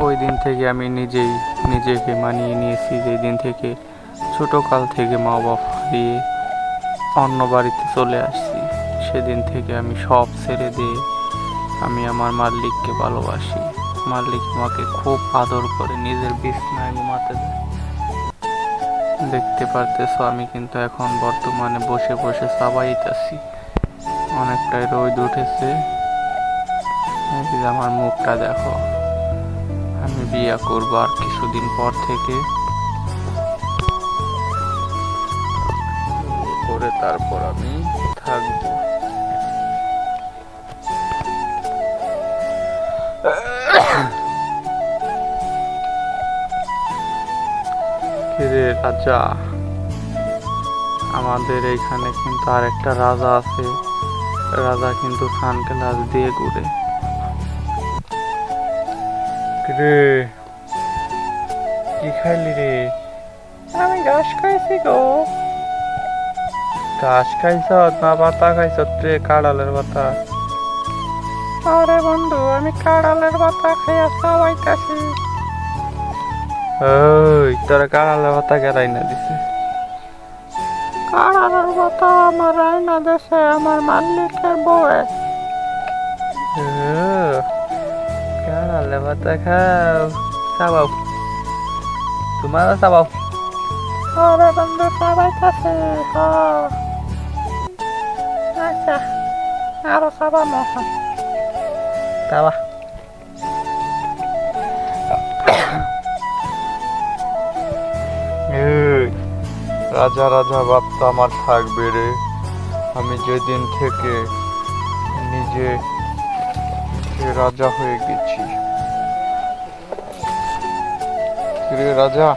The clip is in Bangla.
ওই দিন থেকে আমি নিজেকে মানিয়ে নিয়েছি। যেই দিন থেকে ছোটকাল থেকে মা বাবা হারিয়ে অন্য বাড়িতে চলে আসছি, সেদিন থেকে আমি সব ছেড়ে দিয়ে আমি আমার মালিককে ভালোবাসি। মালিক আমাকে খুব আদর করে, নিজের বিছানায় ঘুমাতে দেয়। দেখতে পারতেছো আমি কিন্তু এখন বর্তমানে বসে বসে চাবাইতেছি। অনেকটাই রোদ উঠেছে। এই যে আমার মুখটা দেখো। আমি বিয়ে করবো আর কিছুদিন পর থেকে, করে তারপর আমি থাকবো। কিরে রাজা, আমাদের এইখানে কিন্তু আর একটা রাজা আছে। রাজা কিন্তু সানগ্লাস দিয়ে ঘুরে। কিরে, কি খাইলি রে? আমি ঘাস খাইছি গো। ঘাস খাইছ না পাতা খাইছ রে? কাঁড়ালের পাতা? আরে বন্ধু, আমি কাঁড়ালের পাতা খাইয়া চাবাইতাছি। ওই তোরা কাঁড়ালের পাতা কে রাইনা দিছে? কাঁড়ালের পাতা আমার রাইনা দেশে আমার মালিকের বউয়ে। কাঁড়ালের পাতা খাও, চাবাও, তোমারও চাবাও। আরে বন্ধু চাবাইতাছি। আচ্ছা, আরো চাবামো। চাবা। রাজা রাজা ভাবটা আমার থাকবে রে। আমি যেদিন থেকে নিজে রাজা হয়ে গেছি। রে রাজা।